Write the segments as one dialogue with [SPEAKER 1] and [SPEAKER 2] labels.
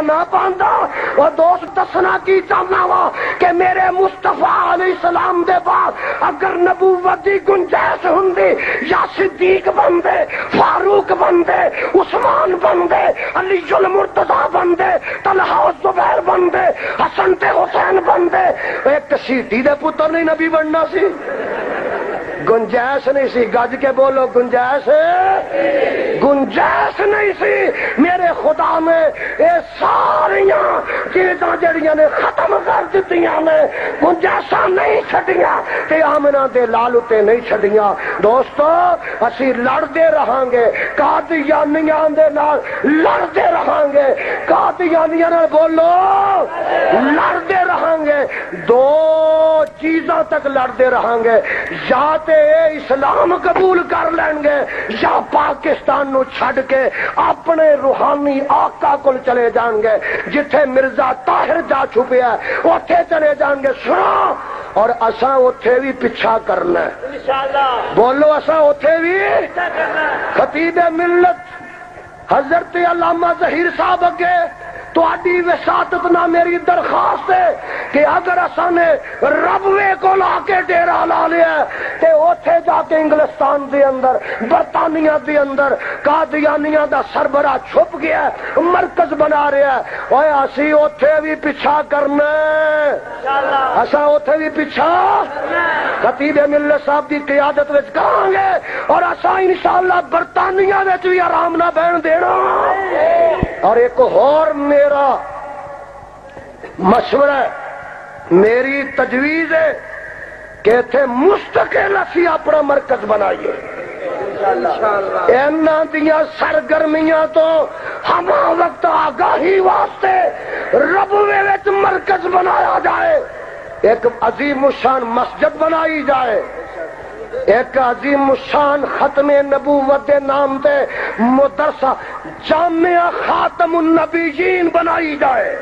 [SPEAKER 1] نہ پاندا وہ دوست دسنا کی چاہنا وا کہ میرے مصطفیٰ علیہ السلام دے بعد اگر نبوت دی گنجائش ہوندی یا صدیق بندے، فاروق بندے، عثمان بندے، علی المرتضی بندے، طلحہ و زبیر بندے، حسن تے حسین بندے، ایک سیٹی دے پتر نہیں نبی بننا سی؟ گنجائش نہیں سی، گج کے بولو گنجائش نہیں سی۔ میرے خدا نے یہ ساریاں چیزاں جڑیاں نے ختم کر دتیاں نے، گنجائشاں نہیں چھڈیاں تے آمنہ دے لالو تے نہیں چھڈیاں۔ دوستو اسی لڑدے رہاں گے، قادیانیاں دے نال لڑدے رہاں گے، قادیانیاں نال بولو لڑدے رہاں گے، دو چیزاں تک لڑدے رہاں گے، یا تے اسلام قبول کر لیں گے یا پاکستان نو چھڈ کے اپنے روحانی آقا کول چلے جان گے، جتھے مرزا طاہر جا چھپیا ہے اوتھے چلے جان گے۔ سنو، اور اساں اوتھے بھی پیچھا کرنا ہے انشاءاللہ، بولو اساں اوتھے بھی۔ خطیب ملت حضرت علامہ ظہیر صاحب اگے تہاڈی وساطت نہ میری درخواست ہے کہ اگر اساں نے ربوے کو لا کے ڈیرا لا لیا تے اوتھے جا کے انگلستان دے اندر، برطانیہ دے اندر قادیانیاں دا سربراہ چھپ گیا ہے، مرکز بنا رہا ہے، اوے اسی اوتھے بھی پیچھا کرنا ہے انشاءاللہ، اساں اوتھے بھی پیچھا خطیب ملت صاحب دی قیادت وچ کراں گے، اور اساں انشاءاللہ برطانیہ وچ بھی آرام نہ بہن دینا۔ اور ایک اور میرا مشورہ ہے، میری تجویز ہے کہ تھے مستقل اسی اپنا مرکز بنائیے، انہاں دیاں سرگرمیاں تو ہما وقت آگاہی واسطے ربوے وچ مرکز بنایا جائے، ایک عظیم الشان مسجد بنائی جائے، ایک عظیم الشان ختم نبوت دے نام تے مدرسہ جامعہ خاتم النبیین بنائی جائے،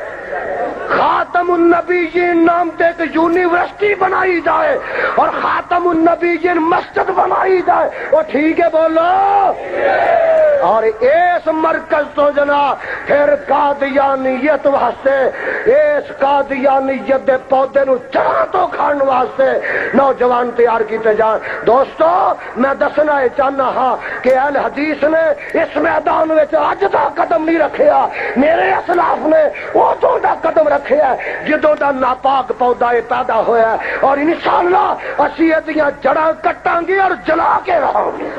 [SPEAKER 1] خاتم النبیین نام تے ایک یونیورسٹی بنائی جائے، اور خاتم النبیین مسجد بنائی جائے، وہ ٹھیک ہے بولو۔ اور اس مرکز تو جناب پھر قادیانیت واسطے، اس قادیانیت دے پودے نو جڑاں تو کھان واسطے نوجوان تیار کیتے جان۔ دوستو میں دسنا یہ چاہنا ہاں کہ اہل حدیث نے اس میدان وچ اج دا قدم نہیں رکھیا، میرے اسلاف نے ادوں دا قدم رکھیا ہے جدوں دا ناپاک پودا پیدا ہویا ہے، اور انشاءاللہ اسی ادیاں جڑاں کٹاں گے اور جلا کے رہاں گے۔